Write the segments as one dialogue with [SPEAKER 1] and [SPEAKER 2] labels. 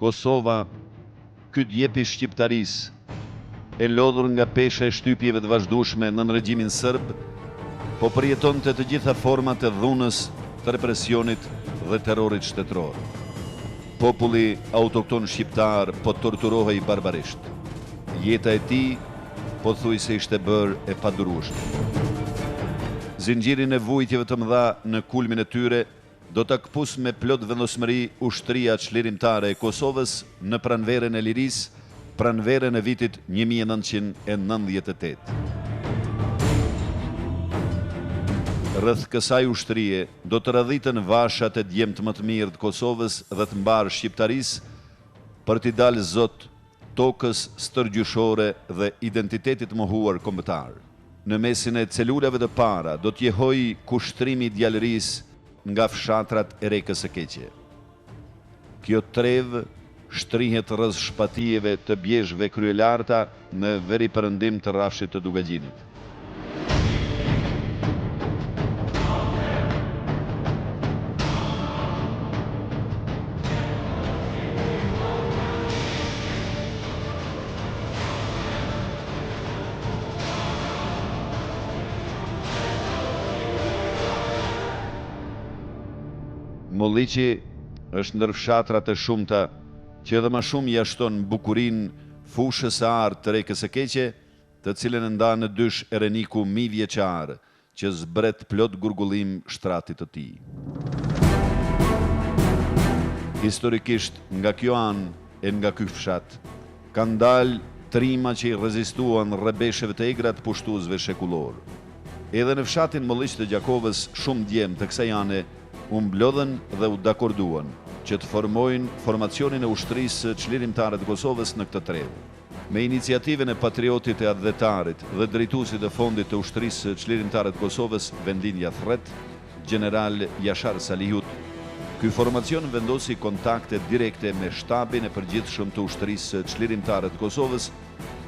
[SPEAKER 1] Kosova, ky djepi shqiptaris, e lodhur nga pesha e shtypjeve të vazhdueshme nën regjimin serb, po përjetonte të gjitha format e dhunës, të represionit dhe terrorit shtetëror. Populli autokton shqiptar po torturohej barbarisht. Jeta e tij pothuajse ishte bërë e padurueshme. Zinxhirin e vujtjeve të mëdha në kulmin e tyre do ta këpus me plot vendosmëri ushtria çlirimtare e Kosovës në pranverën e lirisë, pranverën e vitit 1998. Rreth kësaj ushtrie do të radhiten vashat e djemt më të mirë të Kosovës dhe të mbarë shqiptarisë për t'i dalë zot tokës stërgjyshore dhe identitetit mohuar kombëtar. Në mesin e celulave të para do t'jehoj kushtrimi i djalërisë nga fshatrat e Rekës së Keqe. Kjo trevë shtrihet rreth shpatijeve të bjeshve kryelarta në veri perëndim të rrafshit të Dugagjinit. Molliqi është ndër fshatrat e shumta që edhe më shumë jashton bukurinë fushës së artë të Rekës së Keqe, të cilën e ndan në dysh Ereniku mijëvjeçar, që zbret plot gurgullim shtratit të tij. Historikisht, nga kjo anë e nga ky fshat, kanë dalë trima që i rezistuan rrebesheve të egra të pushtuesve shekullor. Edhe në fshatin Molliq të Gjakovës, shumë djemë të kësaj ane u mblodhen dhe u dakorduan që të formojnë formacionin e ushtrisë çlirimtare të Kosovës në këtë trevë. Me iniciativën e patriotit e adhetarit dhe drejtuesit të fondit të ushtrisë çlirimtare të Kosovës, vendlinja Thret, general Jashar Salihut, ky formacion vendosi kontakte direkte me shtabin e përgjithshëm të ushtrisë çlirimtare të Kosovës,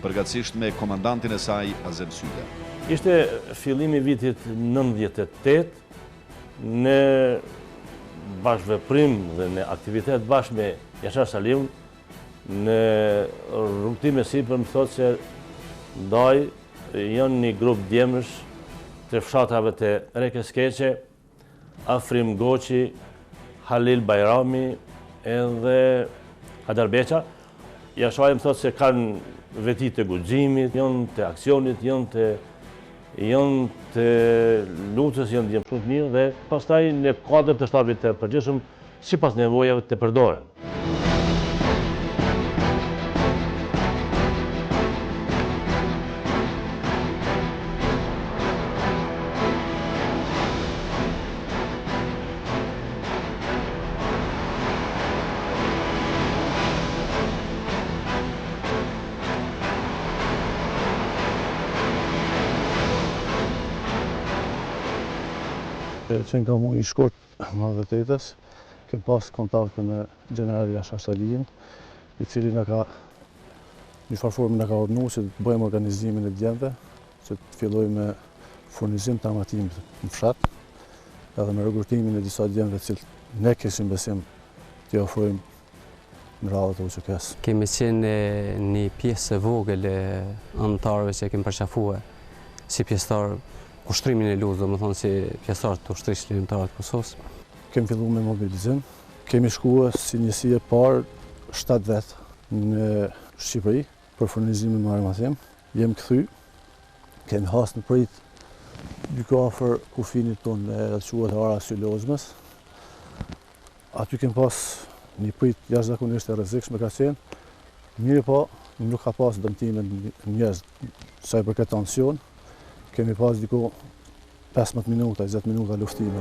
[SPEAKER 1] përgatësisht me komandantin e saj Azem Syda.
[SPEAKER 2] Ishte fillimi vitit 98, në bashkëveprim dhe në aktivitet bashkë me Jashar Salihun, në rrugtime sipër më thotë se ndaj janë një grup djemësh të fshatrave të Rekës së Keqe, Afrim Goqi, Halil Bajrami edhe Hadar Beqa. Jashari më thotë se kanë veti të guximit, janë të aksionit, janë të luftës, janë të shumë të mirë dhe pastaj në kuadër të shtabit të përgjithshëm sipas nevojave të përdoren.
[SPEAKER 3] Që nga mu i shkurt madhëtetës, kem pas kontakte me general Jashar Salihin, i cili në ka një farformë në ka ordnu që të bëjmë organizimin e djemve, që të filloj me furnizim të armatimit në fshat, edhe me regrutimin e disa djemve cilë ne kishim besim të ofrojmë në radhët e UÇK-s.
[SPEAKER 4] Kemi qenë një pjesë e vogël e anëtarëve që kemi përqafuar si pjesëtar ushtrimin e luftës, më thonë si pjesëtar të ushtrisë çlirimtare të Kosovës.
[SPEAKER 3] Kemi fillu me mobilizim, kemi shkuar si njësi e parë 7 vetë në Shqipëri për furnizimin me armatim. Jem kthy, kemi hasë në prit dyko afër kufinit tonë e quhet Ara Sylozmës. Aty kemi pas një prit jashtëzakonisht e rrezikshme ka qenë, mirë po nuk ka pas dëmtime njerëz sa i përket tension. Kemi pas diku 15 minuta, 20 minuta luftime.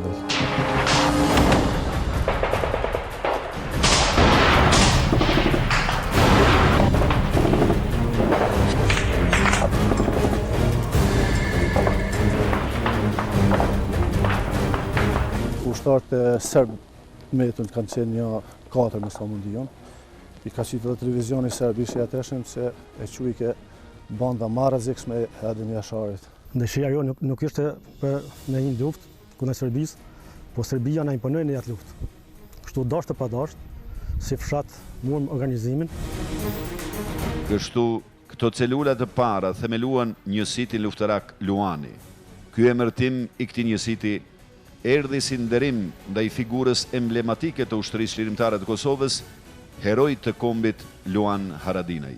[SPEAKER 3] Ushtarët e Serb metën kanë qenë një 4 në sa mundion. I ka qitë dhe televizioni Serb ishte atëshëm se e quajke banda më rrezikshme e Adem Jasharit.
[SPEAKER 5] Dëshira jo nuk ishte për me një luftë kundër Serbisë, po Serbia na imponoi në atë luftë. Kështu dashur pa dashur, si fshat muam organizimin.
[SPEAKER 1] Kështu, këto celula të para themeluan njësitin luftarak Luani. Ky emërtim i këtij njësiti erdhi si nderim ndaj figurës emblematike të ushtrisë çlirimtare të Kosovës, heroi të kombit Luan Haradinaj.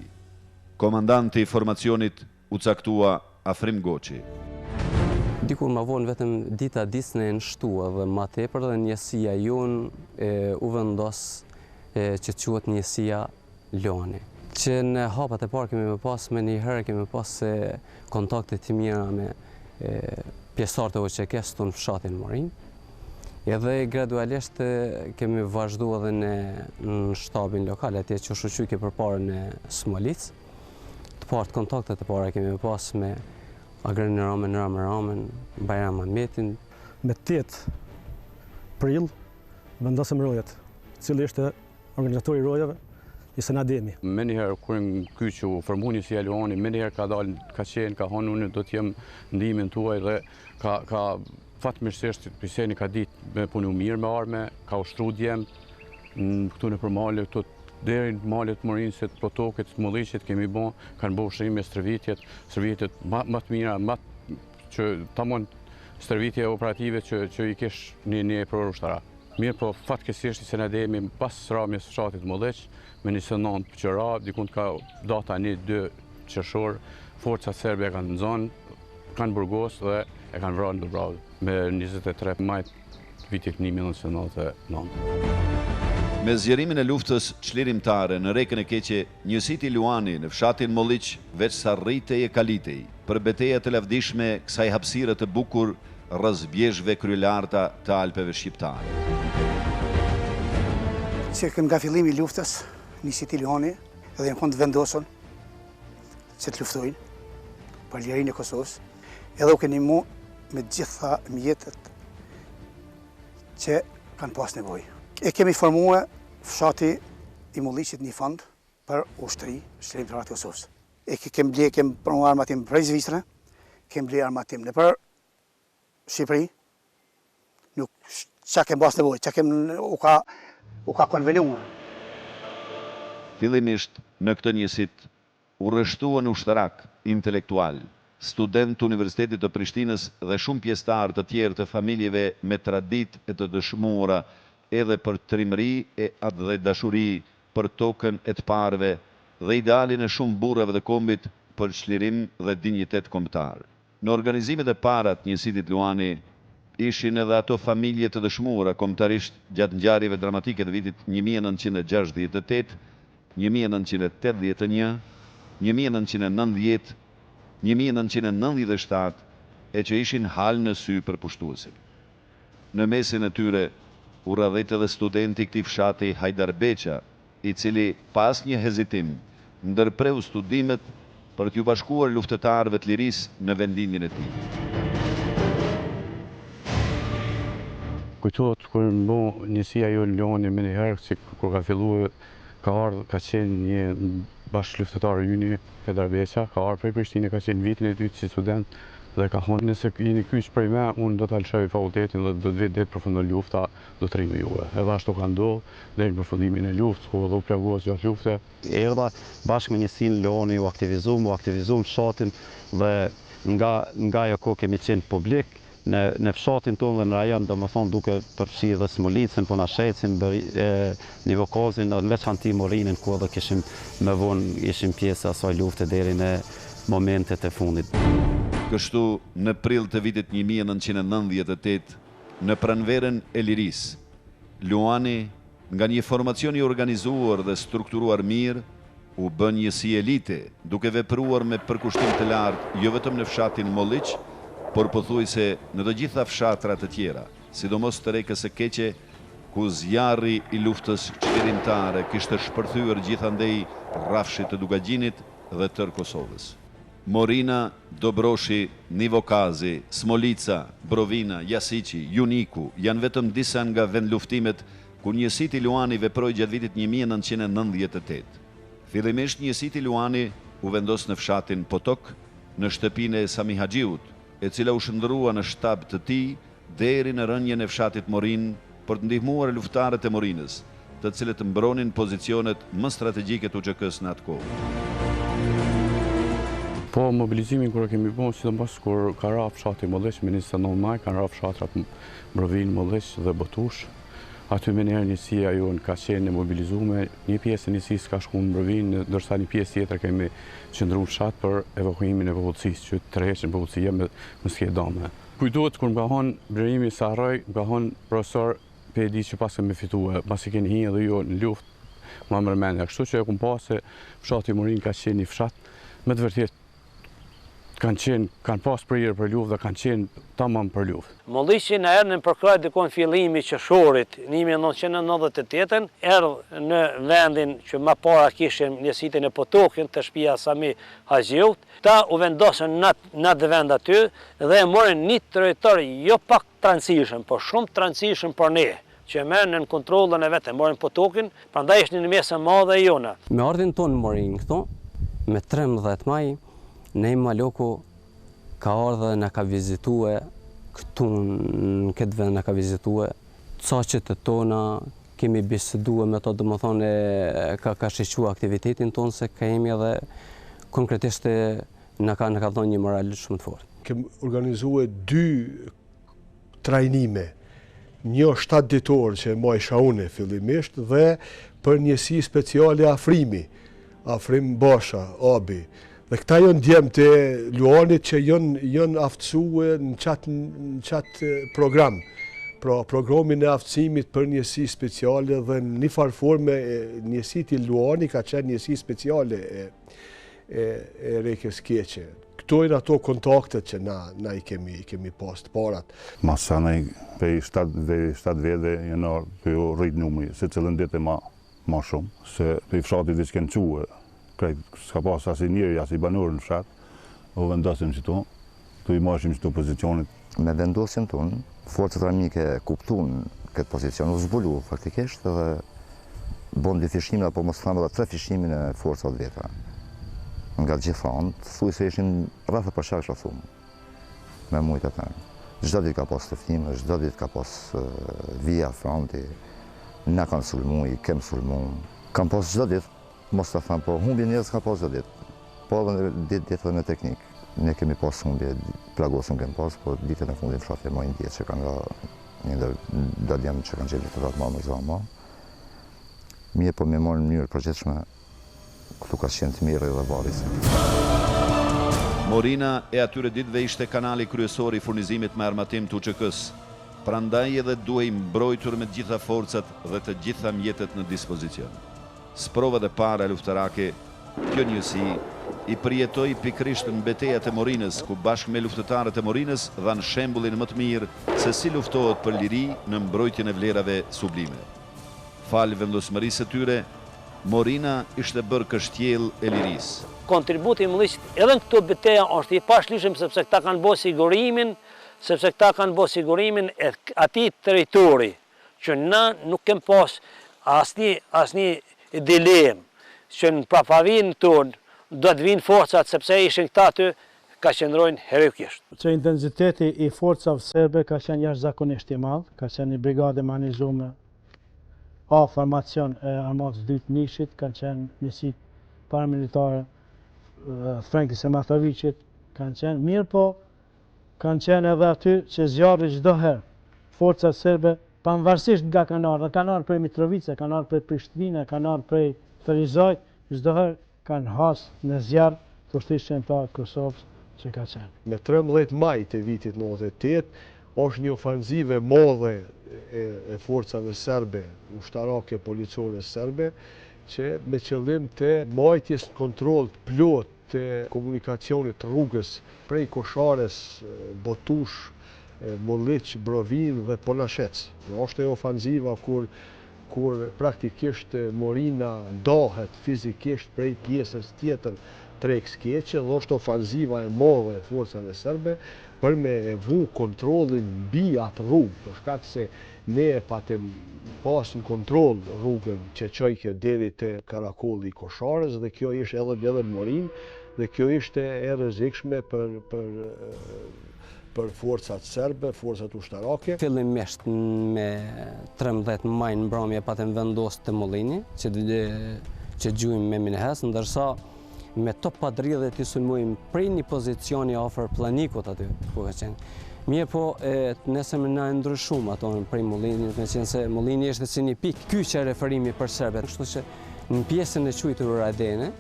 [SPEAKER 1] Komandanti i formacionit u caktua Afrim Goçi.
[SPEAKER 4] Dikur ma vonë vetëm dita disne në shtua dhe ma tepër dhe njësia jonë u vendos që quhet njësia Luani. Që në hapat e parë kemi me pas me njëherë kemi pas kontakte të mira me pjesëtarët e OÇK-s tonë fshatin Morin. Edhe gradualisht kemi vazhdu edhe në shtabin lokal, atje që shoqyke përpara në Smolic. Të partë kontaktet e para kemi pas me Agrerin Ramen, Bajram Ahmetin.
[SPEAKER 5] Me 8 prill vendosëm rojet, cili ishte organizatori i rojave i Senademi.
[SPEAKER 6] Me njëherë kur në ky që u formu njësia Luani, me njëherë ka dalë, ka qenë, ka thonë unë do t'jem ndihimin tuaj dhe ka fatmirësisht Piseni ka ditë me punu mirë me arme, ka ushtru djemë këtu në përmale, këtu deri në malet Morinës, Potoket, Smollicit kemi bon, kanë bo ushtërime stërvitjet më të mira, që tamon stërvitje operative që i kesh një për ushtara. Mirë, po fatkeqësisht i Senademi pas rramjes fshatit Molliq, me 29 qëra, dikund ka data 1-2 qershor, forcat serbe kanë në zonë, kanë burgos dhe e kanë vrarë në Dubravë me 23 majt vitit 1999.
[SPEAKER 1] Me zgjerimin e luftës çlirimtare në Rekën e Keqe, njësiti Luani në fshatin Molliq veç sa rritej e kalitej për betejat të lavdishme kësaj hapësire të bukur rreth bjeshkëve kryelarta të Alpeve shqiptare.
[SPEAKER 7] Që nga fillimi i luftës, njësiti Luani edhe në fund vendosën që të luftojnë për lirinë e Kosovës, edhe u keni mu me gjitha mjetët që kanë pas nevojë. E kemi formua fshati i Mollicit një fond për ushtri çlirimtare të Kosovës. E kemi pronuar armatim prej Zvicrë, kemi ble armatim në për Shqipëri, nuk qa kemi pas nevojë, qa kemi u ka konvenuar.
[SPEAKER 1] Fillimisht në këtë njësit u rreshtuan ushtarak, intelektual, student të Universitetit të Prishtinës dhe shumë pjesëtar të tjerë të familjeve me traditë e të dëshmuara edhe për trimëri dhe dashuri për tokën e të parëve dhe idealin e shumë burrave të kombit për çlirim dhe dinjitet kombëtar. Në organizimet e para të njësitit Luani ishin edhe ato familje të dëshmuara kombëtarisht gjatë ngjarjeve dramatike të vitit 1968, 1981, 1990, 1997 e që ishin halë në sy për pushtuesin. Në mesin e tyre u radhet edhe studenti këtij fshati Hajdar Beqa, i cili pas një hezitim ndërpreu studimet për t'ju bashkuar luftëtarëve të lirisë në vendimin e tij.
[SPEAKER 6] Kujtohet kur më njësia jo Luani me njëherë, që kur ka filluar ka qenë një bashkë luftëtar yni Hajdar Beqa, ka ardhur prej Prishtinë, ka qenë vitin e dytë si student dhe ka thonë nëse jeni kyç prej me, unë do ta lëshoj fakultetin dhe do të vit përfundon lufta, do të rrimë juve. Edhe ashtu ka ndodhur deri në përfundimin e luftës, ku u plaguos gjatë luftës.
[SPEAKER 8] Erdha bashkë me njësinë Luani, u aktivizum fshatin dhe nga ajo kohë kemi qenë publik në fshatin tonë dhe në rajon, domethënë duke përfshirë dhe Smolicën, po na shecin Nivokazin, në veçanti Morinën, ku edhe kishim më vonë ishim pjesë e asaj lufte deri në momentet e fundit.
[SPEAKER 1] Kështu, në prill të vitit 1998, në pranverën e lirisë, Luani, nga një formacion i organizuar dhe strukturuar mirë, u bën njësi elite, duke vepruar me përkushtim të lartë, jo vetëm në fshatin Molliq, por pothuajse në të gjitha fshatrat të tjera, sidomos të Rekës së Keqe, ku zjarri i luftës çlirimtare kishte shpërthyer gjithandej rrafshit të Dugagjinit dhe tërë Kosovës. Morina, Dobroshi, Nivokazi, Smolica, Brovina, Jasici, Juniku janë vetëm disa nga vendluftimet ku njësiti Luani veproi gjatë vitit 1998. Fillimisht njësiti Luani u vendos në fshatin Potok, në shtëpinë e Sami Haxhiut, e cila u shndrua në shtab të tij deri në rënjen e fshatit Morin për të ndihmuar luftarët e Morinës, të cilët mbronin pozicionet më strategjike të UÇK-s në atë kohë.
[SPEAKER 6] Po mobilizimin kur e kemi bërë, sidomos kur ka ra fshati Molleq, me 29 maj, kanë ra fshatrat Mbrovin, Molleq dhe Botush. Aty me njerë njësia jonë ka qenë mobilizume, një pjesë e njësisë ka shku në Mbrovin, ndërsa një pjesë tjetër kemi qëndru në fshat për evakuimin e popullsisë, që të rreqen popullsia me skjedame. Kujtohet kur nga hon Blerimi Sarraj, nga hon profesor PD që pas me fitue, pas i keni hi edhe jo në luft, ma mërmenja. Kështu që e kum pa se fshati Morin ka qenë një fshat, me të vërtet kanë pas prirë për luft dhe kanë qenë tamam për luft.
[SPEAKER 9] Molliqi në erdhën për kraj dikon fillimi qershorit 1998, erdhë në vendin që më para kishin njësitin e Potokin të shtëpia Sami Haxhiut. Ta u vendosën në atë vend aty dhe e morën një territor jo pak transhishëm, por shumë transhishëm për ne, që merren në kontrollën e vetë, morën Potokin, prandaj ishin në mes e madhe e jona.
[SPEAKER 4] Me ardhin tonë Morin këto, me 13 maj, Nej Maloku ka ardhe në ka vizitue, këtu në këtë vend në ka vizitue, caqet e tona, kemi bisedue me to, dhe më thonë, ka shiqua aktivitetin tonë, se ka jemi edhe konkretisht në ka thonë një moral shumë të fortë.
[SPEAKER 10] Kem organizue 2 trajnime, një 7 ditor që maj shaune fillimisht, dhe për njësi speciale Afrim Basha, Abi. Dhe këta jonë djemë të Luanit që jonë aftësue në qatë program. Pra programin e aftësimit për njësi speciale dhe në një farforme njësi të Luani ka qenë njësi speciale e Rekës Keqe. Këto janë ato kontaktet që na i kemi pas të parat.
[SPEAKER 11] Masanaj për 7 vede jenë për rritë numri, se cilën ditë e ma shumë, se për i fshatit dhe që kënë quë, s'ka pas as i njëri, as i banorë në fshat, o vendosim që tu i mashim që tu pozicionit.
[SPEAKER 12] Me vendosim tonë, forcët armike kuptun këtë pozicion, u zbulu faktikisht dhe bon 2 fishimin, apo mos thamë dhe 3 fishimin e forcat veta. Nga gjithë anët, thuj se ishin rrëthë për shakë thumë, me mujtë atë. Çdo ditë ka pas tëftime, çdo ditë ka pas vija fronti, na kanë sulmu, i kem sulmu. Kam pas çdo ditë, mos të thamë, po humbje njerëz ka pas çdo ditë, po edhe ditë dhe me teknikë. Ne kemi pas humbje, plagosën kemi pas, po ditën e fundit fshatë e mojnë djetë që kanë nga një do djemë që kanë gjelë të ratë ma më zama. Mje po me morë në mënyrë përgjithshme, këtu ka qenë të mirë dhe varis.
[SPEAKER 1] Morina e atyre ditëve ishte kanali kryesor i furnizimit me armatim të UÇK-s. Prandaj edhe duhej mbrojtur me të gjitha forcat dhe të gjitha mjetet në dispozicion. Sprovat e para luftërake, kjo njësi i përjetoi pikrisht në betejat e Morinës, ku bashkë me luftëtarët e Morinës dhanë shembullin më të mirë se si luftohet për liri në mbrojtjen e vlerave sublime. Falë vendosmërisë së tyre, Morina ishte bërë kështjell e lirisë.
[SPEAKER 9] Kontributi i Molliqit edhe në këto beteja është i pashlyeshëm, sepse këta kanë bërë sigurimin, e atij territori që na nuk kem pas asnjë dilemë që në prapavin tonë do të vinë forcat, sepse ishin këta aty ka qëndrojnë heroikisht.
[SPEAKER 13] Që intensiteti i forcave serbe ka qenë jashtëzakonisht i madh, ka qenë një brigadë e manizuar A formacion e armatës 2 të Nishit, kanë qenë njësit paramilitare Frankis e Matoviqit, kanë qenë mirë, po kanë qenë edhe aty që zjarri çdo herë forcat serbe, pavarësisht nga kanë ardhur prej Mitrovice, kanë ardhur prej Prishtinë, kanë ardhur prej Ferizaj, çdo herë kanë hasë në zjarr të ushtrisë shqiptare të Kosovës që ka qenë.
[SPEAKER 10] Me 13 maj të vitit 98, është një ofanzive madhe e forcave serbe, ushtarake policore serbe, që me qëllim të mbajtjes kontroll plot të komunikacionit rrugës prej Koshares, Botush, Molliq, Mbrovin dhe Polashec. Është e ofanziva kur praktikisht Morina ndahet fizikisht prej pjesës tjetër Rekës Keqe, dhe është ofanziva e madhe e forcave serbe për me vu kontrollin mbi atë rrugë, për shkak se ne patëm pas në kontroll rrugën që çojke deri te karakolli i Koshares, dhe kjo ishte edhe në Morin, dhe kjo ishte e rrezikshme për për forcat serbe, forcat ushtarake.
[SPEAKER 4] Fillimisht me 13 maj në mbrëmje patëm vendosur të Mollini, që gjujmë me Minehes, ndërsa me top padridhe të sulmojmë prej një pozicioni afër Planikut aty, ku ka qenë. Mirë po, nëse më na ndryshum ato prej Mollini, me qenë se Mollini është si një pikë, ky që referimi për serbet, kështu që në pjesën e quajtur Radene,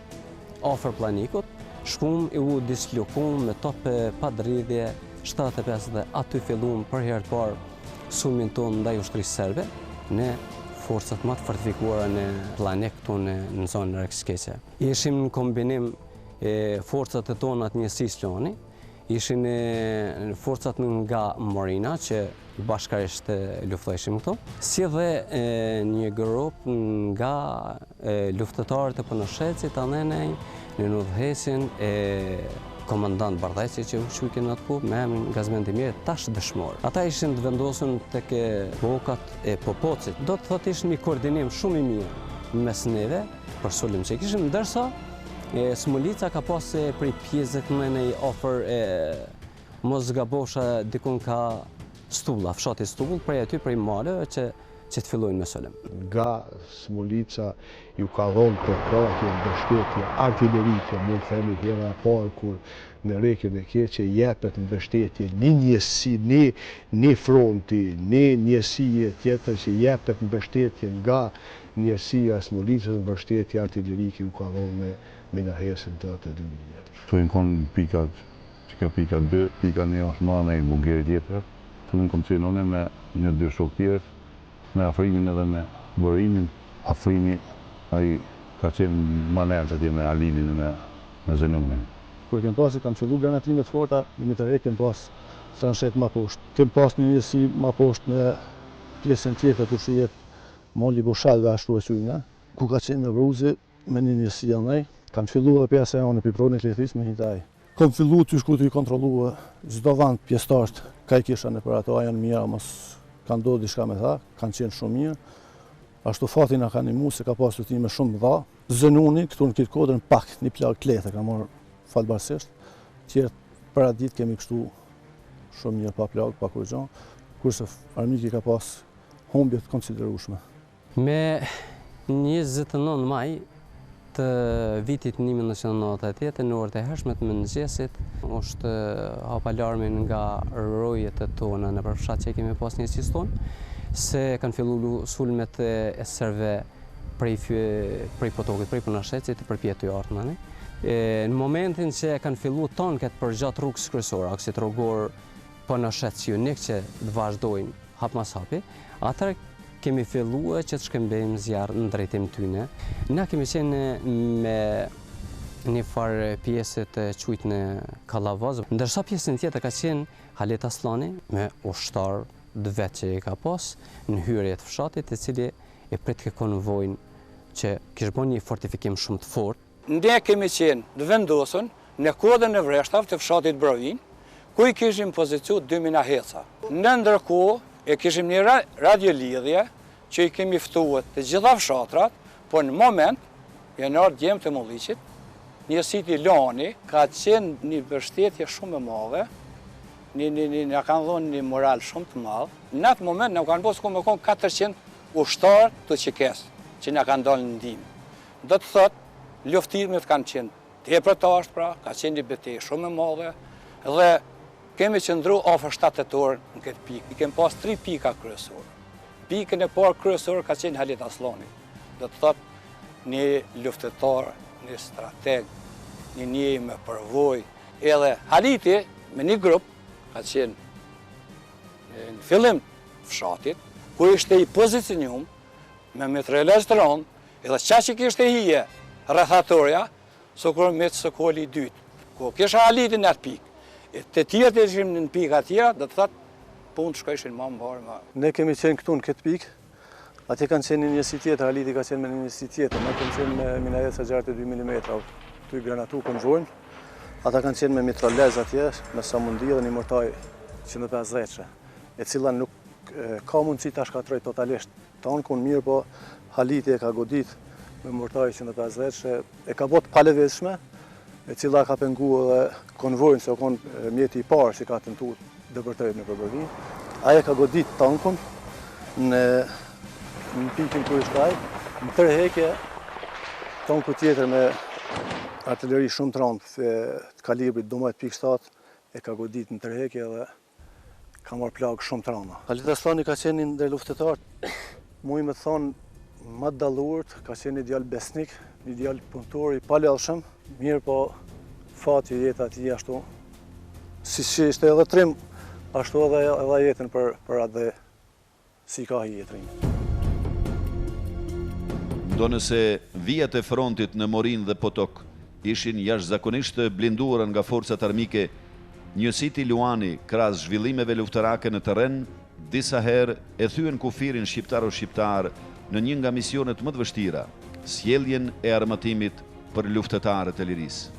[SPEAKER 4] afër Planikut, shkum i u dislokum me top padridhje 75 dhe aty filluam për herë të parë sulmin tonë ndaj ushtrisë serbe në forcat më të fortifikuara në Planik këtu në zonën e Rekskeqe. Ishim në kombinim forcat e tona të njësisë Loni, ishin forcat nga Morina që bashkarisht luftojshim këtu, si dhe një grup nga luftëtarët e Ponoshecit, anenej në udhëheqjen e komandant Bardhaqi që u shujken atë kohë me emrin Gazmend Demir tash dëshmor. Ata ishin të vendosur tek bokat e Popocit. Do të thotë ishte një koordinim shumë i mirë mes neve për sulm që kishim, ndërsa Smolica ka pas prej pjesët më në ofër mos gabosha dikun ka Stulla, fshati Stull, prej aty prej maleve që të fillojnë me sulm.
[SPEAKER 10] Nga Smolica ju ka dhonë përkrahje mbështetje artillerike, mund të themi hera e parë kur në Rekën e Keqe jepet mbështetje një njësi, një fronti, një njësie tjetër që jepet mbështetje nga njësia e Smolicës, mbështetje artillerike ju ka dhonë me Minahesin të 2000.
[SPEAKER 11] Këtu në konë pikat, që ka pikat 2, pika 1 është ma në i bungeri tjetër. Këtu në kom qenë one me një 2 shok tjetër, me afrimin edhe me borimin. Afrimi, ai ka qenë ma nërë atje me Alinin dhe me Zenumin.
[SPEAKER 3] Kur kem pasi kanë fillu granatrimet forta, në të kem pas transhet ma poshtë. Kem pas një njësi ma poshtë në pjesën tjetër ku që jetë Molli Bushalve ashtu e qujna, ku ka qenë në Vruzi me një njësi janej. Kanë fillu dhe pjesë e anë piproni të letris me hitaj. Kam fillu të shku të i kontrolu çdo vend pjesëtarët, ka i kisha në për ato, a janë mira, mos kanë do diçka me tha, kanë qenë shumë mirë. Ashtu fati na ka nimu se ka pasur time shumë dha. Zenuni këtu në këtë kodrën pak, një plagë klete ka marrë falbarsisht. Tjerë për atë ditë kemi kështu shumë mirë pa plagë, pa kur gjanë, kurse armiki ka pas humbje të konsiderueshme.
[SPEAKER 4] Me 29 maj të vitit 1998 në orët e hershme të mëngjesit është hap alarmin nga rojet e tona në përfshat që kemi pas njësisë tonë, se kanë fillu sulmet e serve prej Potokit, prej Punashecit, për pjetë të jartëmani. Në momentin që kanë fillu tanket për gjatë rrugës kryesore, aksit rrugor Punashec Junik që të vazhdojnë hap mas hapi, atër kemi fillu që të shkëmbejmë zjarë në drejtim tyne. Na kemi qenë me një farë pjesët qujtë në Kalavaz, ndërsa pjesën tjetër ka qenë Halet Aslani me ushtarë dë vetë që i ka pas në hyrje të fshatit, i cili e prit ke konvojnë që kishë bon një fortifikim shumë të fort.
[SPEAKER 14] Ne kemi qenë të vendosën në kodën e vreshtav të fshatit Brovin, ku i kishim poziciu 2 minaheca. Në ndërkohë, e kishim një radiolidhje që i kemi ftuar të gjitha fshatrat, po në moment, janar djemë të Molliqit, njësiti Loni ka qenë një mbështetje shumë e madhe, nga kanë dhonë një moral shumë të madhë. Në atë moment, në kanë posë me konë 400 ushtarë të qikes, që nga kanë dalë në ndimë. Do të thotë, luftimet kanë qenë tepër të ashtë pra, ka qenë një betejë shumë e madhe, dhe kemi qëndru afër 7 orë në këtë pikë. I kemi pas 3 pika kryesorë. Pikën e parë kryesorë ka qenë Halet Aslani. Do të thotë një luftetar, një strateg, një njëri me përvojë. Edhe Haleti me një grup ka qenë në fillim fshatit, ku ishte i pozicionum me mitraillez të rëndë, edhe qa që kishte hije rrethatorja, sokur me të sokoli i dytë. Ku kisha Haleti në atë pikë. Të tjerë të ishim në pika tjera, dhe të thotë punë të shkojshin ma mbarë.
[SPEAKER 3] Ne kemi qenë këtu në këtë pikë, atje kanë qenë një njësi tjetër, Haleti ka qenë me një njësi tjetër, ne kemi qenë me minaheca 62 mm, të i granatu konvojnë, ata kanë qenë me mitraillez atje, me samundi dhe një mortaj 150, e cila nuk ka mundësi ta shkatroj totalisht tonë, kun mirë, po Haleti e ka godit me mortaj 150, e ka botë paleveshme, e cila ka pengu edhe konvojnë, se o konë mjeti i parë që ka tentu dëpërtojë në përbërvin. Aja ka godit tankun në pikën kër i shkaj, në tërhekje tanku tjetër me artilleri shumë të rëndë të kalibrit 12.7 e ka godit në tërhekje dhe ka marrë plagë shumë të rënda. Khalid Aslani ka qenë ndër luftetarët, mu i me thonë më dallurët, ka qenë një djalë besnik, një djalë punëtor i palellshëm, mirë po fati jeta ati ashtu, si që ishte edhe trim, ashtu edhe jetën për atë dhe si ka hi jetërin.
[SPEAKER 1] Ndo nëse vijat e frontit në Morin dhe Potok ishin jashtëzakonisht të blinduar nga forcat armike, njësiti Luani, krahas zhvillimeve luftërake në terren, disa herë e thyen kufirin shqiptar në një nga misionet më të vështira, sjelljen e armatimit për luftëtarët e lirisë.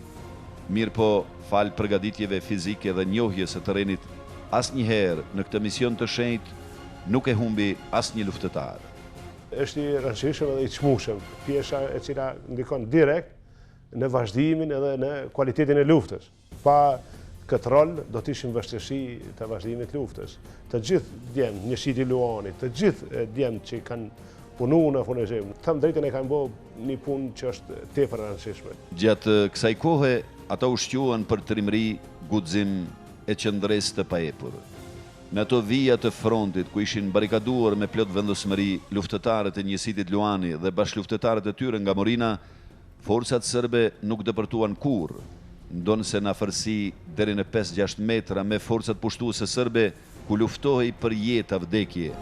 [SPEAKER 1] Mirë po, fal përgatitjeve fizike dhe njohjes së terrenit, asnjëherë në këtë mision të shenjtë nuk e humbi asnjë luftëtar.
[SPEAKER 10] Është i rëndësishëm edhe i çmueshëm, pjesë e cila ndikon direkt në vazhdimin edhe në cilësinë e luftës. Pa këtë rol do të ishim vështirësi të vazhdimit të luftës. Të gjithë djemt njësiti Luanit, të gjithë djemt që kanë punuar në furnizim, them drejtën e kanë bërë një punë që është tepër e rëndësishme.
[SPEAKER 1] Gjatë kësaj kohe, ata ushquan për trimëri, guxim e qëndresë të paepur. Në ato vija të frontit ku ishin barikaduar me plot vendosmëri luftëtarët e njësitit Luani dhe bashkëluftëtarët e tyre nga Morina, forcat serbe nuk dëpërtuan kurrë, ndonëse në afërsi deri në 5-6 metra me forcat pushtuese serbe ku luftohej për jetë a vdekje.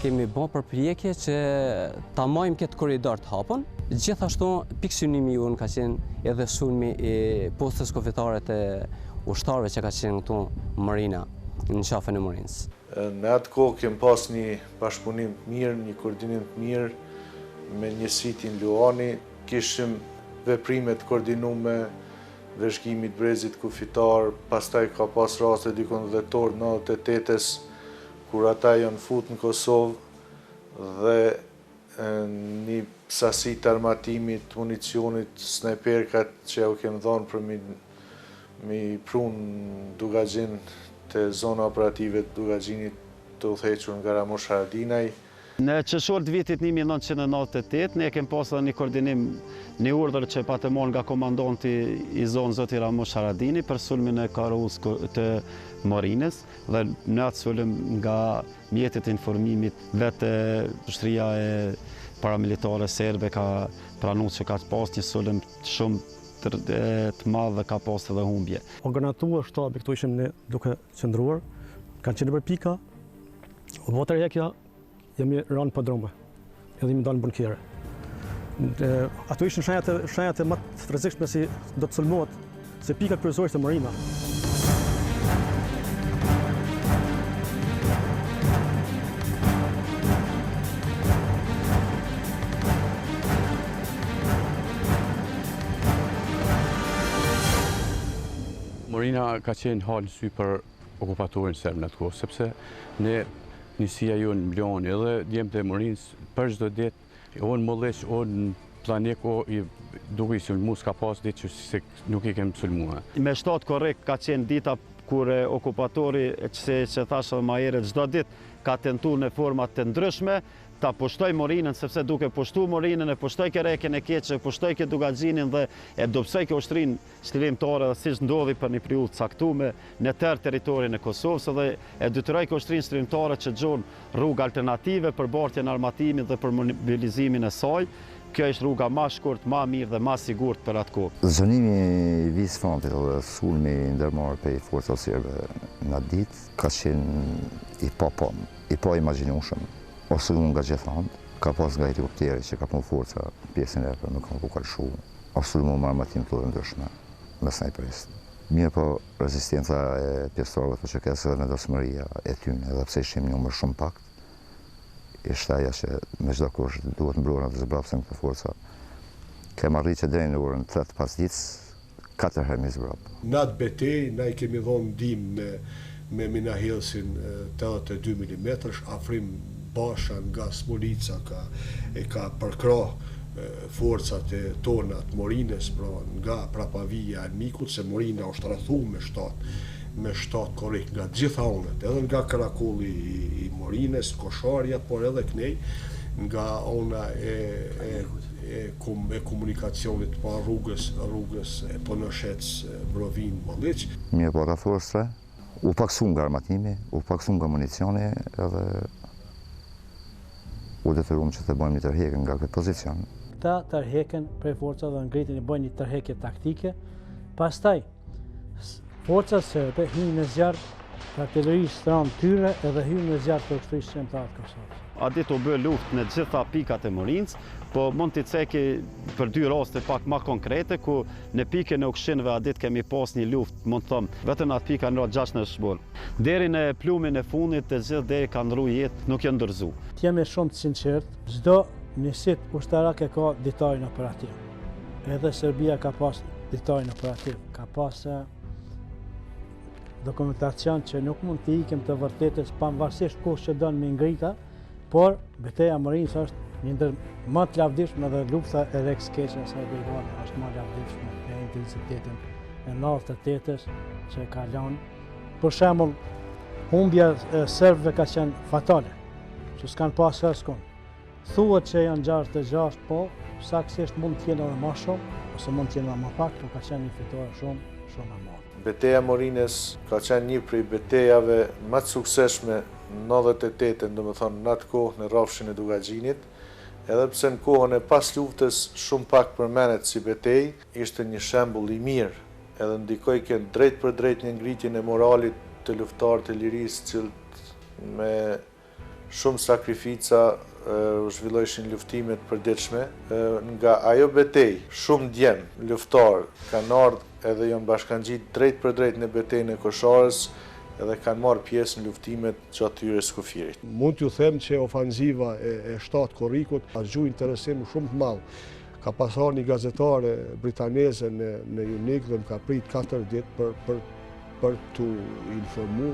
[SPEAKER 4] Kemi bërë përpjekje që ta majmë këtë korridor të hapën. Gjithashtu, pikësynimi junë ka qenë edhe sulmi i postës kufitare të ushtarëve që ka qenë këtu Marina, në qafën e Morinës.
[SPEAKER 15] Në atë kohë kem pas një bashkëpunim të mirë, një koordinim të mirë me njësitin Luani. Kishim veprime të koordinume, vëzhgimit brezit kufitar, pastaj ka pas raste dikon dhjetor 98-s, kur ata janë fut në Kosovë dhe një sasi të armatimit, municionit, snajperkat që u kemë dhonë për mi prunë Dugaxhin të zona operative të Dugaxhinit të udhëhequr nga Ramush Haradinaj.
[SPEAKER 8] Në qëshor të vitit 1998, ne kemë pasur një koordinim, një urdhër që pa të marrë nga komandanti i zonë zoti Ramush Haradini për sulmin e karus të Morinës dhe në atë sulm nga mjetet e informimit vetë ushtria e paramilitare serbe ka pranuar që ka pas një sulm shumë të madh dhe ka pas edhe humbje.
[SPEAKER 5] Organizatua shtabi këtu ishim ne duke qëndruar, kanë qenë për pika, o tërheqja jemi rënë për drome, edhe jemi dalë në bunkere. Ato ishin shenjat e më të rrezikshme si do të sulmohet, se pika kryesore ishte Marina.
[SPEAKER 6] Marina ka qenë halë sy për okupatorin serb në atë kohë, sepse ne njësia jo në Mloni edhe djemë të Morinës për çdo ditë, o në Molleq, o në Planek, o duke i sulmu, s'ka pas ditë që se nuk i kemë sulmua.
[SPEAKER 8] Me shtatë korrekt ka qenë dita kur okupatori, që thashë më herët, çdo ditë ka tentuar në forma të ndryshme ta pushtoj Morinën, sepse duke pushtu Morinën e pushtoj Kerekën e Keqe, pushtoj ke Dugaxhinin dhe e dobësoj ke ushtrinë shtillimtare, siç ndodhi për një periudhë caktuar në tërë territorin e Kosovës dhe e detyroi ke ushtrinë shtillimtare që gjon rrugë alternative për bartjen e armatimit dhe për mobilizimin e saj. Kjo është rruga më e shkurt, më e mirë dhe më e sigurt për atë kohë.
[SPEAKER 12] Zonimi i vizë frontit dhe sulmi ndërmarrë për forcat serbe në atë ditë ka qenë i pa imagjinueshëm. O sulmu nga gjithand, ka pas nga helikopteri që ka punë forca pjesën e për nuk ka ku kalshu. O sulmu më armatim të ndryshme me snajperist. Mirë po rezistenca e pjesëtarëve të QKS-së dhe vendosmëria e tyre, edhe pse ishim një numër shumë pak, ishte ajo që me çdo kusht duhet mbrojnë të zbrapsen këto forca. Kemë arritur që deri në orën 3 pasdites 4 herë me zbrap.
[SPEAKER 10] Në atë betejë na i kemi dhënë ndihmë me minahellsin 82 mm, afrim Basha nga Smolica e ka përkrah forcat e tona të Morinës, pra nga prapavija e mikut, se Morina është rrethu me shtat korrik nga gjitha onët, edhe nga Krakulli i Morinës, Kosharja, por edhe knej, nga ona e komunikacionit pa rrugës e Ponëshec, Brovin, Molliq.
[SPEAKER 12] Mirë po rrethostre, u paksu nga armatimi, u paksu nga municioni, edhe u detyruam që të bëjmë një tërheqje nga këtë pozicion.
[SPEAKER 13] Ta tërheqën prej forcave dhe ngritin i bëjnë një tërheqje taktike, pastaj forcat serbe hynë në zjarr të artillerisë stran tyre edhe hynë në zjarr të ushtrisë shqiptare të Kosovës.
[SPEAKER 8] A ditë u bë luftë në gjitha pikat e Morinës, po mund t'i ceki për 2 raste pak ma konkrete, ku në pikën e Ukshinëve a ditë kemi pas një luftë, mund të thëmë, vetëm atë pika në 6 në shboll. Deri në plumin e fundit të gjithë deri ka ndru jetë, nuk janë ndërzu.
[SPEAKER 13] Jemi shumë të sinqert, çdo njësit ushtarake ka ditarin operativ. Edhe Serbia ka pas ditarin operativ, ka pas dokumentacion që nuk mund të ikim të vërtetës pavarësisht kush që don me ngrita, por betejë e Morinës është një ndër më të lavdishme dhe lufta e Rex Keqe së brigade është më e lavdishme me intensitetin e 98-s që ka lënë. Për shembull, humbja e serbëve ka qenë fatale, që s'kan pas askund. Thuhet që janë 66, po saktësisht mund të jenë edhe më shumë, ose mund të jenë edhe më pak, por ka qenë një fitore shumë e madhe.
[SPEAKER 15] Betejë e Morinës ka qenë një prej betejave më të suksesshme në 98-ën, domethënë në atë kohë në rrafshin e Dugaxhinit, edhe pse në kohën e pas luftës shumë pak përmenet si betejë, ishte një shembull i mirë, edhe ndikoi drejt për drejt në ngritjen e moralit të luftarëve të lirisë, që me shumë sakrifica zhvilloishin luftimet përditshme. Nga ajo betejë, shumë djem luftarë kanë ardhur edhe janë bashkangjit drejt për drejt në betejën e Kosharës, edhe kanë marrë pjesë në luftimet gjatë tyre Skufirit.
[SPEAKER 10] Mund t'ju them që ofanziva e 7 korrikut ka zgjuar interesim shumë të madh. Ka pasur një gazetare britaneze në Junik dhe më ka prit 4 ditë për t'u informu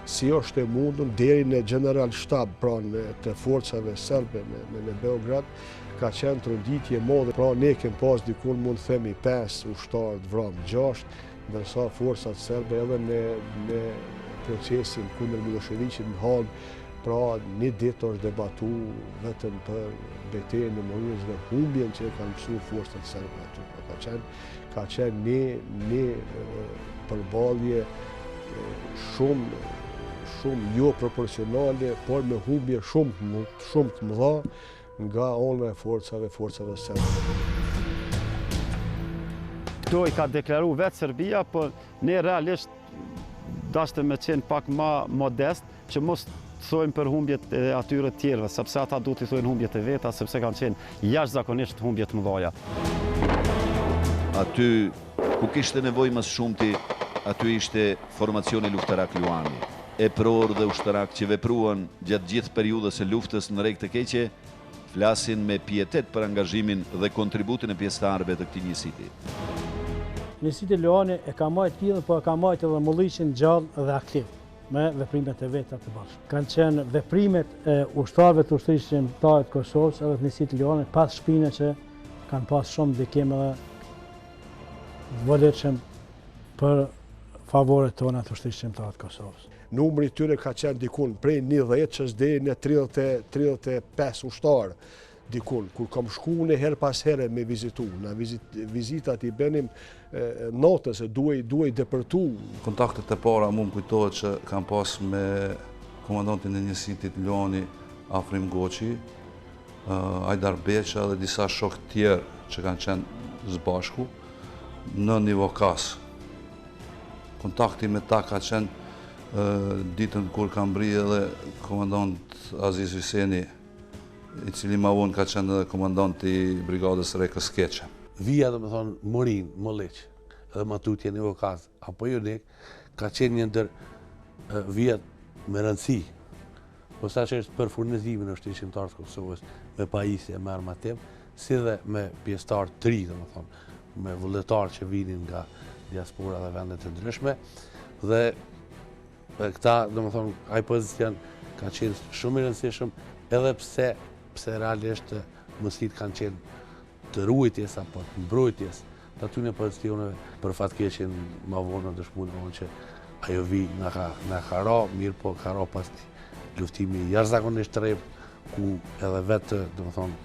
[SPEAKER 10] si është e mundur deri në General Shtab, pra të forcave serbe në Beograd, ka qenë tronditje e madhe. Pra ne kemi pas dikun mund të themi 5 ushtarë të vramë, 6, ndërsa forcat serbe edhe në procesin kundër Miloševićit në Hag, pra një ditë është debatu vetëm për betejën e Morinës dhe humbjen që kanë mësuar forcat serbe aty. Ka qenë një përballje shumë jo proporcionale, por me humbje shumë të mëdha nga ona e forcave serbe.
[SPEAKER 8] Këto i ka deklaru vetë Serbia, por ne realisht dashte me qenë pak ma modest, që mos të thojmë për humbjet e atyre tjerëve, sepse ata du të thojnë humbjet e veta, sepse kanë qenë jashtëzakonisht humbjet mëdha.
[SPEAKER 1] Aty ku kishte nevojë më shumti, aty ishte formacioni luftarak Luani. Epror dhe ushtarak që vepruan gjatë gjithë periudhës e luftës në Rek të Keqe, flasin me pietet për angazhimin dhe kontributin e pjesëtarëve të këtij njësiti.
[SPEAKER 13] Njësiti Luani e ka marrë lidhën, por e ka marrë edhe Molliqin gjallë dhe aktiv me veprimet e veta të bashkë. Kanë qenë veprimet e ushtarëve të ushtrisë shqiptare të Kosovës edhe të njësitit Luani pas shpine që kanë pas shumë ndikim edhe vëlletshëm për favoret tona të ushtrisë shqiptare të Kosovës.
[SPEAKER 10] Numri tyre ka qenë dikun prej 10 që deri në 35 ushtarë dikun, kur kam shku në her pas here me vizitu. Në vizitat i benim notës e duhej depërtu.
[SPEAKER 16] Kontaktet e para mu më kujtohet që kam pas me komandantin e njësitit Luani Afrim Goqi, Ajdar Beqa dhe disa shok tjerë që kanë qenë zbashku në Nivokas. Kontakti me ta ka qenë ditën kur kam bri edhe komandant Aziz Hyseni, i cili ma vonë ka qenë edhe komandant i brigadës Rekës Keqe.
[SPEAKER 17] Vija dhe me thonë Morin, Molliq, edhe Matutje, Nivokas, apo Junik, ka qenë një ndër vijat me rëndësi. Po sa që është për furnizimin e ushtrisë shqiptare të Kosovës me pajisje, me armatim, si dhe me pjesëtar të ri, dhe me thonë, me vullnetar që vinin nga diaspora dhe vendet të ndryshme, dhe këta, dhe me thonë, ai pozicion ka qenë shumë i rëndësishëm, edhe pse realisht mësit kanë qenë të ruajtjes apo të mbrojtjes të atyre pozicioneve, për fatkeqen ma vonë dëshmuar që ajo vi na ka ra, mirë po ka ra pas luftimi jashtëzakonisht të rreptë, ku edhe vetë, domethënë,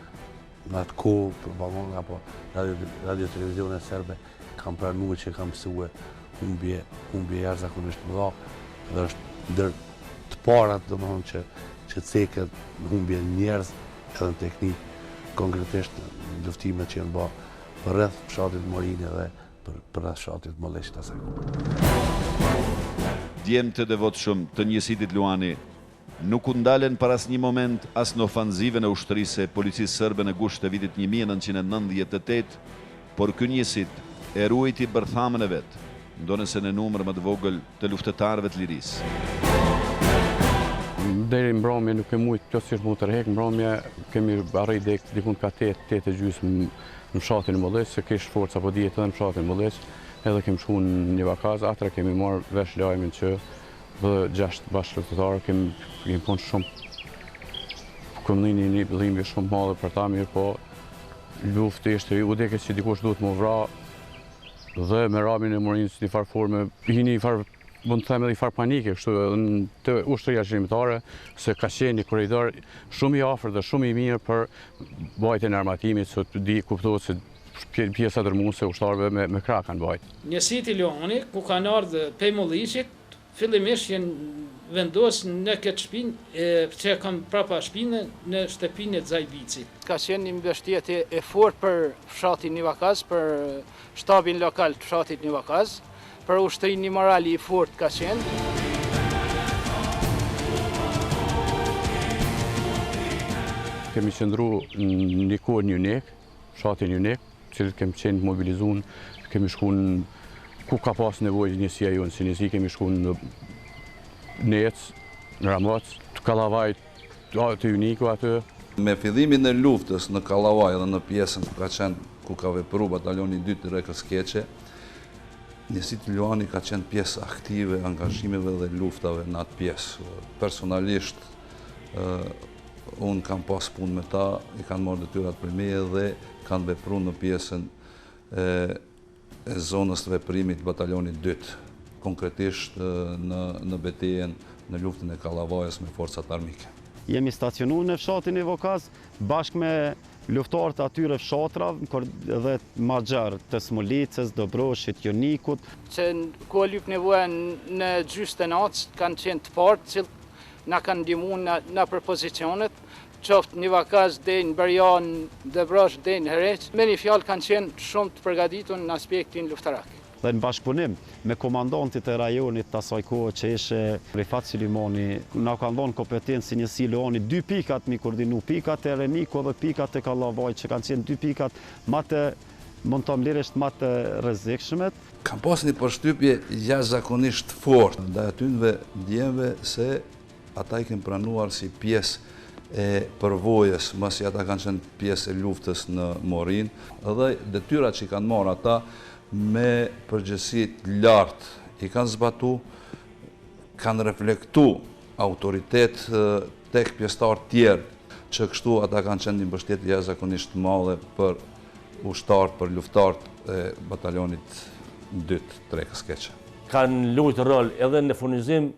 [SPEAKER 17] në atë kohë për Ballon apo radio televizione serbe kam pranuar që kam mësue humbje jashtëzakonisht më dha, dhe është ndër të parat domethënë që ceket humbje njerëz edhe në teknikë, konkretisht luftimet që janë bë për rreth fshatit Morini dhe për rreth fshatit Molleç të asaj kohe.
[SPEAKER 1] Djemtë të devotshëm të njësitit Luani nuk u ndalen për asnjë moment as në ofanzive në ushtrisë e policisë serbe në gusht të vitit 1998, por ky njësit e ruajti bërthamën e vet, ndonëse në numër më të vogël të luftëtarëve të lirisë.
[SPEAKER 6] Deri mbrëmje nuk e mujt plotësisht mu tërhek, mbrëmje kemi arrit dikun ka 8:30 në fshatin e Molleç, se kish forca po dihet edhe në fshatin e Molleç, edhe kemi shku në një vakaz, atra kemi marrë vesh lajmin që dhe 6 bashkëluftëtarë kemi punë shumë, këmëllini një dhimbje shumë madhe për ta, mirë po luftë ishte, u deke që dikush duhet më vra, dhe me rabin e Morinës një farë forme, një farë, mund të them edhe një farë panike, kështu të ushtria shërimtare, se ka qenë një korridor shumë i afër dhe shumë i mirë për bajtjen e armatimit, se di kuptohet se pjesa dërmuese ushtarëve me krah kanë bajt.
[SPEAKER 18] Njësiti Luani, ku kanë ardhur pej Molliçit, fillimisht janë vendosur në këtë shtëpinë që kam prapa shtëpinë në shtëpinë e Xajbicit.
[SPEAKER 19] Ka qenë një mbështetje e fortë për fshatin Nivakaz, për shtabin lokal të fshatit Nivakaz, për ushtrin një morali i fortë ka qenë.
[SPEAKER 6] Kemi qëndru një kohë një unik, fshatin unik, cilët kemi qenë mobilizuar, kemi shku ku ka pas nevojë njësia jonë, si njësi kemi shku në Nec, në Ramac, të Kallavaj, të uniku aty.
[SPEAKER 16] Me fillimin e luftës në Kallavaj dhe në pjesën ku ka vepru batalioni 2 të Rekës Keqe, Njësiti Luani ka qenë pjesë aktive, angazhimeve dhe luftave në atë pjesë. Personalisht, unë kam pas punë me ta, i kanë marrë detyrat për meje dhe kanë vepru në pjesën e zonës të veprimit batalionit 2, konkretisht në betejën në luftën e Kallavajës me forcat armike.
[SPEAKER 8] Jemi stacionuar në fshatin e Vokaz bashkë me luftarët atyre fshatrave dhe ma gjerë të Smolicës, Dobroshit, Jonikut.
[SPEAKER 19] Që ku e lyp nevoja në gjysë të natës kanë qenë të partë, cilë na kanë ndihmuar në për pozicionet, qoftë Nivakaz, Denj, Berjan, Dobrosh, Denj, Hereq. Me një fjalë kanë qenë shumë të përgatitur në aspektin luftarak.
[SPEAKER 8] Dhe në bashkëpunim me komandantit e rajonit të asaj kohë që ishe Rifat Silimani, na kanë dhënë kompetencë si njësi Luani 2 pikat mi koordinu, pikat e Reniku dhe pikat e Kallavaj, që kanë qenë 2 pikat mund të mlirisht më të rrezikshmet.
[SPEAKER 16] Kam pas një përshtypje jashtëzakonisht fortë ndaj atyre ndjemve se ata i kemë pranuar si pjesë e përvojës, masi ata kanë qenë pjesë e luftës në Morin, dhe detyrat që i kanë marrë ata me përgjegjësit lartë i kanë zbatu, kanë reflektu autoritet tek pjesëtarë tjerë, që kështu ata kanë qenë një mbështetje jashtëzakonisht madhe për ushtarët, për luftarët e batalionit 2 të Rekës Keqe.
[SPEAKER 2] Kanë luajtur rol edhe në furnizim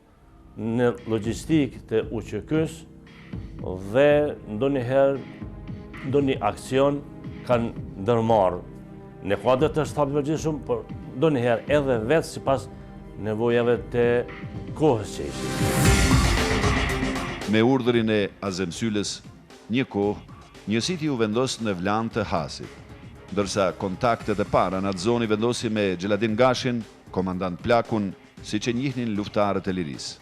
[SPEAKER 2] në logjistikë të UÇK-s dhe ndonjëherë ndonjë aksion kanë ndërmarrë në kuadër të shtabit përgjithshëm, por ndonjëherë edhe vetë sipas nevojave të kohës që ishin.
[SPEAKER 1] Me urdhërin e Azem Sylës, një kohë, njësiti u vendos në Vlan të Hasit, ndërsa kontaktet e para në atë zoni vendosi me Gjeladin Gashin, komandant plakun, si që njihnin luftarët e lirisë.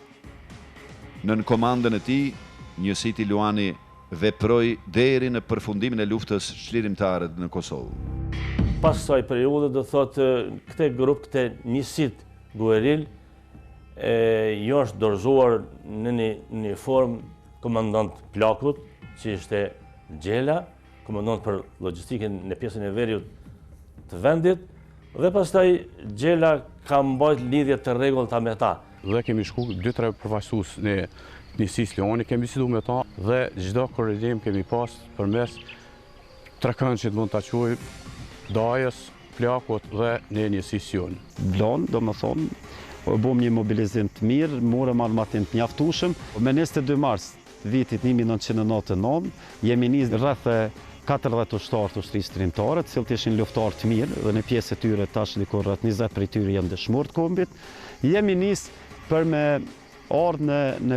[SPEAKER 1] Nën komandën e tij, njësiti Luani veproi deri në përfundimin e luftës çlirimtare në Kosovë.
[SPEAKER 2] Pas kësaj periudhe do thotë këtë grup, këtë njësit gueril, jo është dorëzuar në një formë komandant plakut, që ishte Gjela, komandant për logjistikën në pjesën e veriut të vendit, dhe pastaj Gjela ka mbajt lidhje të rregullta me ta.
[SPEAKER 6] Dhe kemi shku 2-3 përfaqësues në njësisë Luani, kemi biseduar me ta dhe çdo koordinim kemi pas përmes trekëndshit mund të quaj dajës, plakut dhe në njësisë jonë.
[SPEAKER 8] Vlan, do më thonë, bëm një mobilizim të mirë, morëm armatim të mjaftueshëm. Me 22 mars vitit 1999 jemi nisë rreth 40 ushtarë të ushtrisë trimtare, të cilët ishin luftarë të mirë dhe në pjesë e tyre tash diku rreth 20 prej tyre janë dëshmorë të kombit. Jemi nisë për me ardhë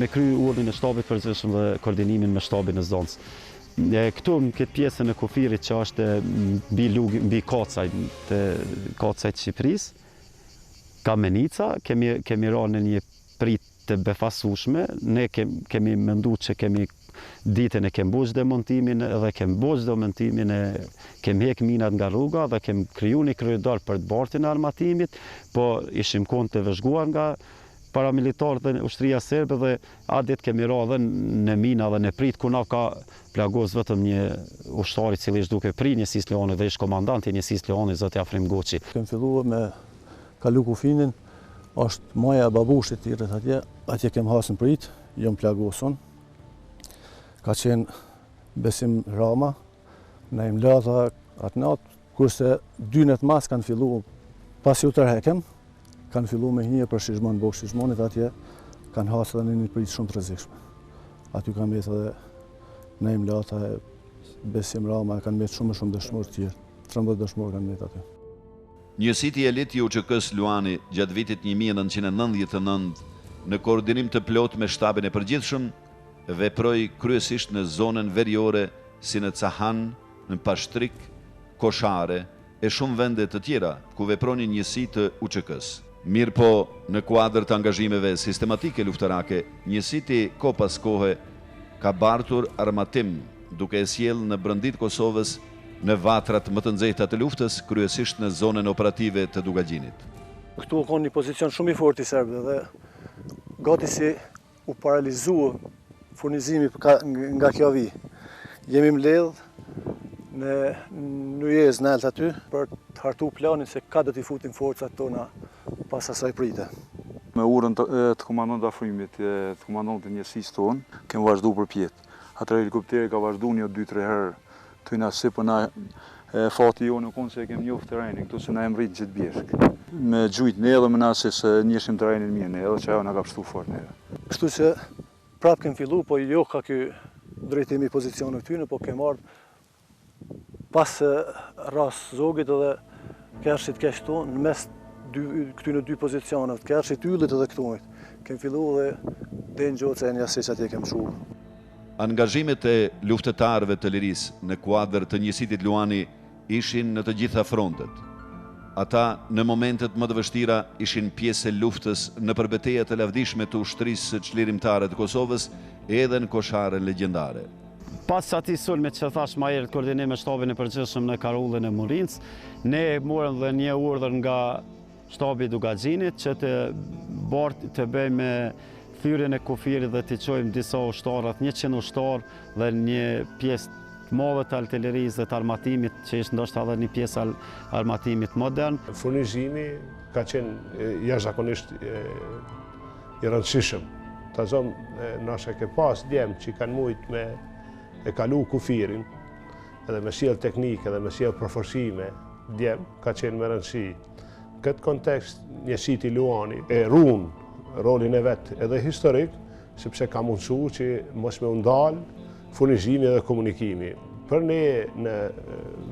[SPEAKER 8] me kry urdhën e shtabit përgjithshëm dhe koordinimin me shtabin e zonës. Këtu në këtë pjesën e kufirit që është mbi Kacaj të Shqipërisë, Kamenica, kemi rënë në një prit të befasueshme, ne kemi mendu që kemi ditën e kemi bërë demontimin dhe kemi bërë demontimin kemi hek minat nga rruga dhe kemi kriju një kryedor për të bartin e armatimit, po ishim konë të vëzhguar nga paramilitarët dhe ushtria serbe dhe adit kemi ra dhe në mina dhe në prit, ku na ka plagos vetëm një ushtari cili ishtë duke pri njësisë Leoni dhe ishtë komandanti njësisë Leoni, zoti Afrim Goçi.
[SPEAKER 3] Kemi filluar me kalu kufinin, është maja e babushit i rreth atje kem hasën prit, jom plagoson. Ka qenë Besim Rama, na im ladha atë natë, kurse dynet mas kanë fillu, pas ju tërhekem, kanë fillu me hinje për shizmon, bokë shizmonit atje, kanë hasë dhe në një prit shumë të rrezikshme. Aty kanë metë dhe na im ladha, Besim Rama, kanë metë shumë dëshmorë tjerë, 13 dëshmorë kanë metë aty.
[SPEAKER 1] Njësiti elit i UÇK-s Luani gjatë vitit 1999 në koordinim të plot me shtabin e përgjithshëm veproi kryesisht në zonën veriore si në Cahan, në Pashtrik, Koshare e shumë vende të tjera ku vepronin njësi të UÇK-s. Mirë po, në kuadër të angazhimeve sistematike luftarake, njësiti ko pas kohe ka bartur armatim duke e sjell në brëndit Kosovës në vatrat më të nxehta të luftës, kryesisht në zonën operative të Dugagjinit.
[SPEAKER 3] Këtu ka një pozicion shumë i fortë i serbëve dhe gati si u paralizua furnizimi nga kjo vi. Jemi mbledh në Nyez nalt aty për të hartu planin se ka do t'i futin forcat tona pas asaj prite.
[SPEAKER 20] Me urën të komandant Afrimit, të komandantit njësisë tonë, kemi vazhdu për pjetë. Atër helikopteri ka vazhdu një 2-3 herë të na si për na fati jo në konë se kemi njoftë terrenin, këtu se na e mritë gjithë bjeshk. Me gjujt ne edhe me nasi se njëshim terrenin mirë ne edhe që ajo na ka pështu fort ne.
[SPEAKER 3] Kështu që prapë kemi fillu, po jo ka ky drejtimi pozicionit këtyne, po kemi ardhë pas ras zogit edhe kershit keshtu në mes këtyne 2 pozicionet, kershit yllit edhe këtunit. Kemi fillu dhe në gjotë se e njësi që atje kemi shuhë.
[SPEAKER 1] Angazhimet e luftetarëve të lirisë në kuadër të njësitit Luani ishin në të gjitha frontet. Ata në momentet më të vështira ishin pjesë e luftës në përbetejat të lavdishme të ushtrisë së çlirimtare të Kosovës edhe në Kosharen legjendare.
[SPEAKER 8] Pas atij sulmit që thash më herët, koordinim me shtabin e përgjithshëm në Karullën e Murincë, ne morëm dhe një urdhër nga shtabi i Dugagjinit që të bëjmë thyrjen e kufirit dhe t'i qojmë disa ushtarë, rreth 100 ushtarë dhe një pjesë të madhe të artillerisë dhe të armatimit, që ishte ndoshta edhe një pjesë armatimit modern.
[SPEAKER 10] Furnizimi ka qenë jashtëzakonisht i rëndësishëm. Ta zonë nashe ke pas djemë që kanë mujtë me e kalu kufirin, edhe me sjell teknikë edhe me sjell përforcime, djemë ka qenë me rëndësi. Në këtë kontekst, njësiti Luani e ruan rolin e vetë edhe historik, sepse ka mundësu që mos me ndalë furnizimi dhe komunikimi. Për ne në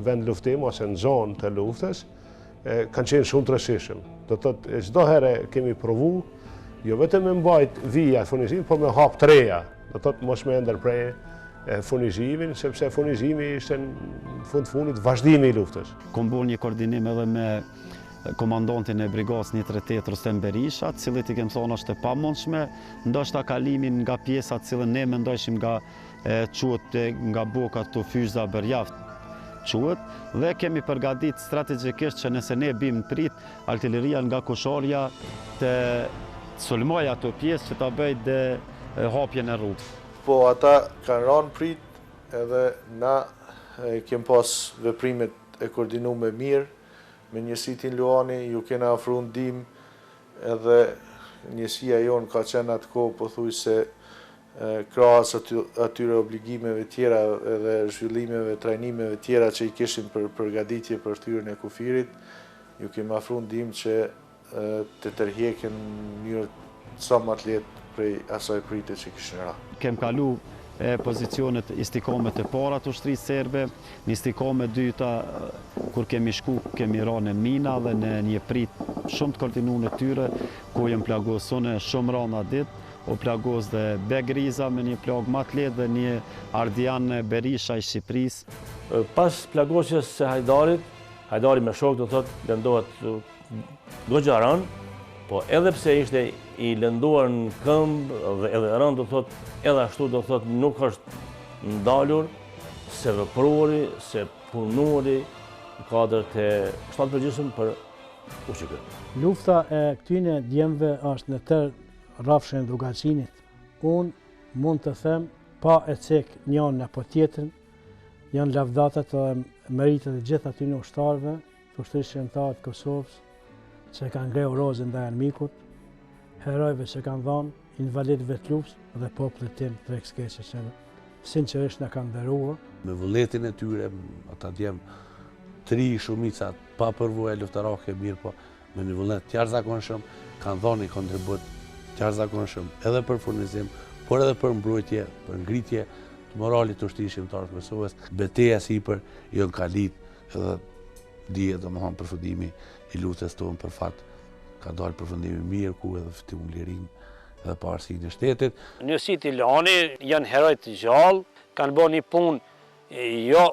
[SPEAKER 10] vend luftim ose në zonë të luftës, kanë qenë shumë të rëndësishëm. Do të thotë, çdo herë kemi provu, jo vetëm me mbajt vija furnizim, por me hap të reja. Do të thotë, mos me ndërprej furnizimin, sepse furnizimi ishte në fundit vazhdimi i luftës.
[SPEAKER 8] Kom bërë një koordinim edhe me komandantin e brigadës 138 Rustem Berisha, cilit i kem thonë është e pamundshme, ndoshta kalimin nga pjesat cilën ne mendojshim nga quhet nga boka të fyza Berjaft quhet, dhe kemi përgatit strategjikisht që nëse ne bim në prit, artilleria nga Kosharja të sulmoj ato pjesë që ta bëj dhe hapjen e rrugës.
[SPEAKER 15] Po ata kanë rënë prit edhe na kem pas veprimet e koordinuar mirë me njësitin Luani, ju kena afru ndim edhe njësia jonë ka qenë atë kohë pothuajse krahas atyre obligimeve tjera edhe zhvillimeve, trajnimeve tjera që i kishim për përgatitje për thyrjen e kufirit, ju kemi afruar ndihmë që të tërheqen në mënyrë sa më të lehtë prej asaj pritje që kishin ra.
[SPEAKER 8] Kem kalu pozicionet istikamet e para të ushtrisë serbe, në istikamet dyta kur kemi shku, kemi ra në mina dhe në një prit shumë të kontinuar në tyre, ku jem plagosone shumë rana ditë, o plagos dhe Begriza me një plag më të lehtë dhe një Ardian Berisha i Shqipërisë.
[SPEAKER 2] Pas plagosjes së Hajdari me shok do thotë lëndohet goxha rënë, po edhe pse ishte i lënduar në këmbë dhe edhe rënë do thotë edhe ashtu do thotë nuk është ndalur se veprori, se punori në kuadër të shtatë përgjithshëm për ushqim.
[SPEAKER 13] Lufta e këtyne djemve është në tërë rrafshën e Dugacinit. Unë mund të them, pa e cek njën apo tjetrin, janë lavdatat dhe meritet e gjithë aty në ushtarëve, të ushtrisë shqiptare të Kosovës, që kanë ngreu rozën ndaj armikut, herojve që kanë dhënë, invalidëve të luftës dhe popullit tim të Rekskeqe që sinqerisht na kanë nderuar.
[SPEAKER 17] Me vullnetin e tyre, ata djem tri shumicat pa përvojë luftarake mirë, po me një vullnet të jashtëzakonshëm kanë dhënë një kontribut të jashtëzakonshëm edhe për furnizim, por edhe për mbrojtje, për ngritje të moralit të ushtrisë shqiptare të Kosovës. Betejë sipër jo kalit edhe dihet domethënë përfundimi i luftës tonë për fat ka dalë përfundimi mirë ku edhe fitimu lirin edhe parësinë e shtetit.
[SPEAKER 9] Njësit i Lani janë heroj të gjallë, kanë bërë një punë jo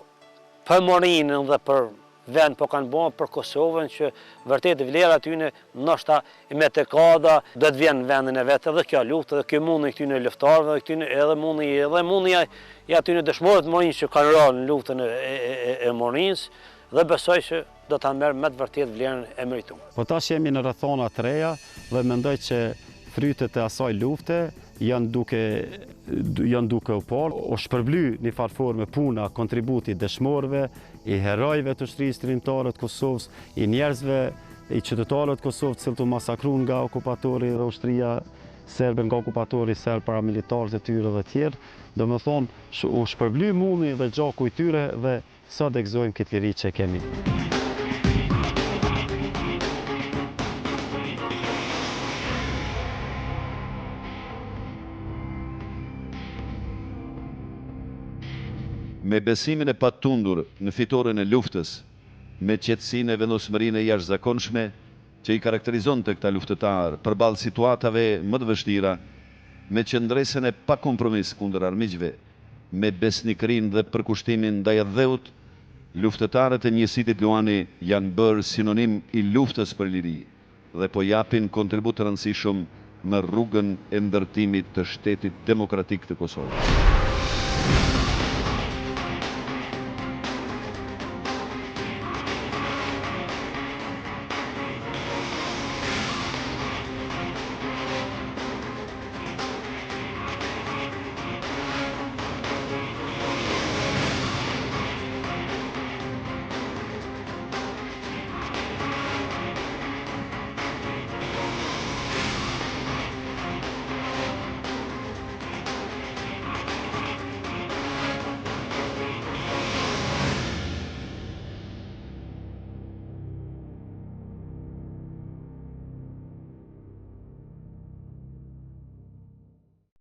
[SPEAKER 9] për Morinën dhe për vend, po kanë bërë për Kosovën që vërtet vlera tyne ndoshta me tekada do të vjen në vendin e vet edhe kjo luftë edhe kjo mundi këtyne luftarëve edhe mundi ja atyne dëshmorët Morinës që kanë rënë në luftën e Morinës dhe besoj që do ta merr me të vërtet vlerën e merituar.
[SPEAKER 8] Po tash jemi në rrethona të reja dhe mendoj që frytet e asaj lufte janë duke u parë, o shpërbly një farforme puna, kontributi dëshmorëve, i herojve të ushtrisë trimtare të Kosovës, i njerëzve, i qytetarëve të Kosovës, cilët u masakruan nga okupatori dhe ushtria serbe, nga okupatori serb, paramilitarët e tyre dhe tjerë. Domethënë, u shpërbly mundi dhe gjaku i tyre dhe sot e gëzojmë këtë liri që kemi.
[SPEAKER 1] Me besimin e patundur në fitoren e luftës, me qetësinë e vendosmërinë e jashtëzakonshme që i karakterizon të këta luftëtarë përballë situatave më të vështira, me qëndresën e pa kompromis kundër armiqve, me besnikërinë dhe përkushtimin ndaj dheut, luftëtarët e njësitit Luani janë bërë sinonim i luftës për liri dhe po japin kontribut të rëndësishëm në rrugën e ndërtimit të shtetit demokratik të Kosovës.